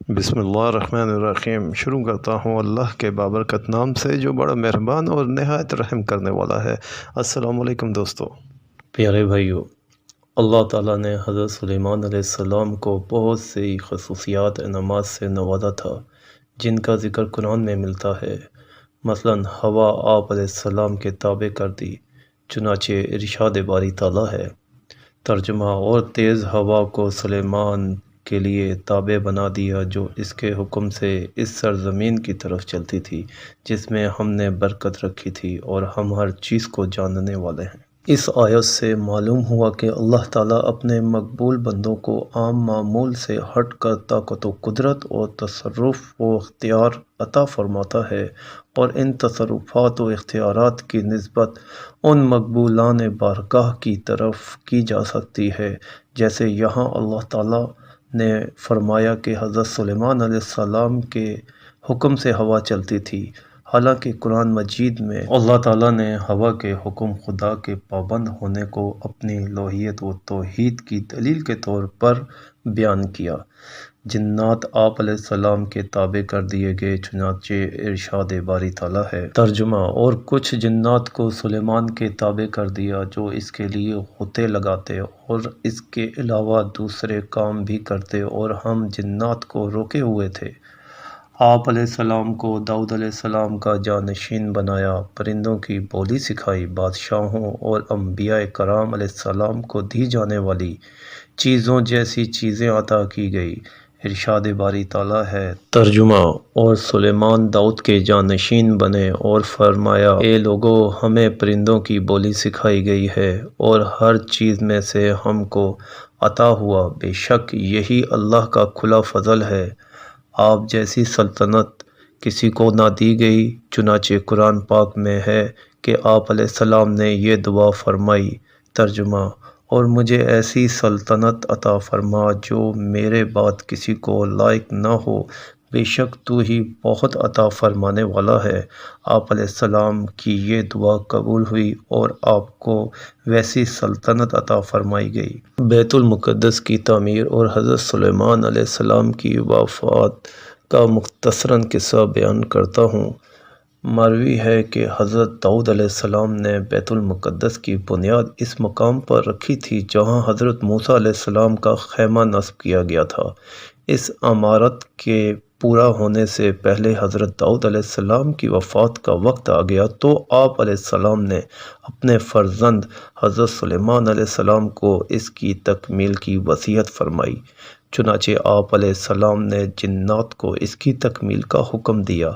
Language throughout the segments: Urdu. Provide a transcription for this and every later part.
بسم اللہ الرحمن الرحیم۔ شروع کرتا ہوں اللہ کے بابرکت نام سے جو بڑا مہربان اور نہایت رحم کرنے والا ہے۔ السلام علیکم دوستو۔ پیارے بھائیو، اللہ تعالیٰ نے حضرت سلیمان علیہ السلام کو بہت سی خصوصیات انعامات سے نوازا تھا جن کا ذکر قرآن میں ملتا ہے۔ مثلاً ہوا آپ علیہ السلام کے تابع کر دی، چنانچہ ارشاد باری تعالیٰ ہے۔ ترجمہ: اور تیز ہوا کو سلیمان کے لیے تابع بنا دیا جو اس کے حکم سے اس سرزمین کی طرف چلتی تھی جس میں ہم نے برکت رکھی تھی اور ہم ہر چیز کو جاننے والے ہیں۔ اس آیت سے معلوم ہوا کہ اللہ تعالیٰ اپنے مقبول بندوں کو عام معمول سے ہٹ کر طاقت و قدرت اور تصرف و اختیار عطا فرماتا ہے، اور ان تصرفات و اختیارات کی نسبت ان مقبولان بارگاہ کی طرف کی جا سکتی ہے، جیسے یہاں اللہ تعالیٰ نے فرمایا کہ حضرت سلیمان علیہ السلام کے حکم سے ہوا چلتی تھی۔ حالانکہ قرآن مجید میں اللہ تعالیٰ نے ہوا کے حکم خدا کے پابند ہونے کو اپنی الوہیت و توحید کی دلیل کے طور پر بیان کیا۔ جنات آپ علیہ السلام کے تابع کر دیے گئے، چنانچہ ارشاد باری تعالیٰ ہے۔ ترجمہ: اور کچھ جنات کو سلیمان کے تابع کر دیا جو اس کے لیے غوطے لگاتے اور اس کے علاوہ دوسرے کام بھی کرتے، اور ہم جنات کو روکے ہوئے تھے۔ آپ علیہ السلام کو داؤد علیہ السلام کا جانشین بنایا، پرندوں کی بولی سکھائی، بادشاہوں اور انبیاء کرام علیہ السلام کو دی جانے والی چیزوں جیسی چیزیں عطا کی گئی۔ ارشاد باری تعالیٰ ہے۔ ترجمہ: اور سلیمان داؤد کے جانشین بنے اور فرمایا، اے لوگو، ہمیں پرندوں کی بولی سکھائی گئی ہے اور ہر چیز میں سے ہم کو عطا ہوا، بے شک یہی اللہ کا کھلا فضل ہے۔ آپ جیسی سلطنت کسی کو نہ دی گئی، چنانچہ قرآن پاک میں ہے کہ آپ علیہ السلام نے یہ دعا فرمائی۔ ترجمہ: اور مجھے ایسی سلطنت عطا فرما جو میرے بعد کسی کو لائق نہ ہو، بے شک تو ہی بہت عطا فرمانے والا ہے۔ آپ علیہ السلام کی یہ دعا قبول ہوئی اور آپ کو ویسی سلطنت عطا فرمائی گئی۔ بیت المقدس کی تعمیر اور حضرت سلیمان علیہ السلام کی وفات کا مختصراً قصہ بیان کرتا ہوں۔ مروی ہے کہ حضرت داؤد علیہ السلام نے بیت المقدس کی بنیاد اس مقام پر رکھی تھی جہاں حضرت موسیٰ علیہ السلام کا خیمہ نصب کیا گیا تھا۔ اس عمارت کے پورا ہونے سے پہلے حضرت داؤد علیہ السلام کی وفات کا وقت آ گیا تو آپ علیہ السلام نے اپنے فرزند حضرت سلیمان علیہ السلام کو اس کی تکمیل کی وصیت فرمائی۔ چنانچہ آپ علیہ السلام نے جنات کو اس کی تکمیل کا حکم دیا۔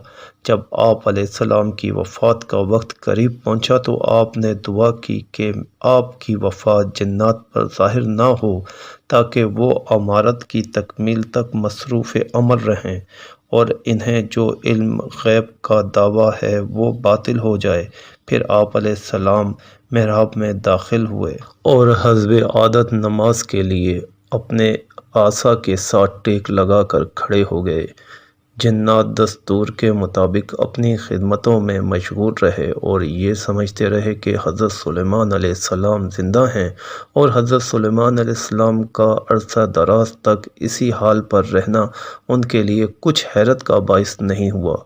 جب آپ علیہ السلام کی وفات کا وقت قریب پہنچا تو آپ نے دعا کی کہ آپ کی وفات جنات پر ظاہر نہ ہو تاکہ وہ عمارت کی تکمیل تک مصروف عمل رہیں اور انہیں جو علم غیب کا دعویٰ ہے وہ باطل ہو جائے۔ پھر آپ علیہ السلام محراب میں داخل ہوئے اور حسب عادت نماز کے لیے اپنے عصا کے ساتھ ٹیک لگا کر کھڑے ہو گئے۔ جنات دستور کے مطابق اپنی خدمتوں میں مشغول رہے اور یہ سمجھتے رہے کہ حضرت سلیمان علیہ السلام زندہ ہیں، اور حضرت سلیمان علیہ السلام کا عرصہ دراز تک اسی حال پر رہنا ان کے لیے کچھ حیرت کا باعث نہیں ہوا،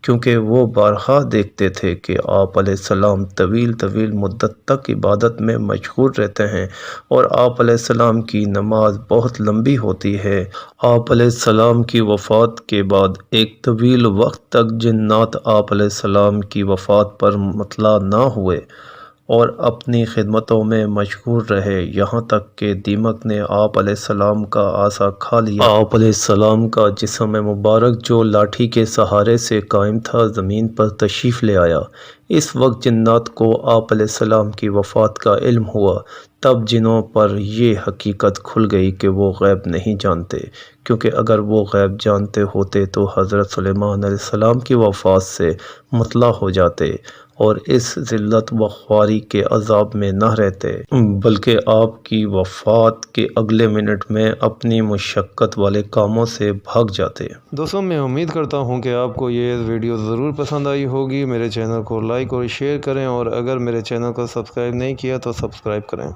کیونکہ وہ بارہا دیکھتے تھے کہ آپ علیہ السلام طویل مدت تک عبادت میں مشغول رہتے ہیں اور آپ علیہ السلام کی نماز بہت لمبی ہوتی ہے۔ آپ علیہ السلام کی وفات کے بعد ایک طویل وقت تک جنات آپ علیہ السلام کی وفات پر مطلع نہ ہوئے اور اپنی خدمتوں میں مشغول رہے، یہاں تک کہ دیمک نے آپ علیہ السلام کا عصا کھا لیا۔ آپ علیہ السلام کا جسم مبارک جو لاٹھی کے سہارے سے قائم تھا زمین پر تشریف لے آیا۔ اس وقت جنات کو آپ علیہ السلام کی وفات کا علم ہوا، تب جنوں پر یہ حقیقت کھل گئی کہ وہ غیب نہیں جانتے، کیونکہ اگر وہ غیب جانتے ہوتے تو حضرت سلیمان علیہ السلام کی وفات سے مطلع ہو جاتے اور اس ذلت و خواری کے عذاب میں نہ رہتے، بلکہ آپ کی وفات کے اگلے منٹ میں اپنی مشقت والے کاموں سے بھاگ جاتے۔ دوستوں، میں امید کرتا ہوں کہ آپ کو یہ ویڈیو ضرور پسند آئی ہوگی۔ میرے چینل کو لائک اور شیئر کریں، اور اگر میرے چینل کو سبسکرائب نہیں کیا تو سبسکرائب کریں۔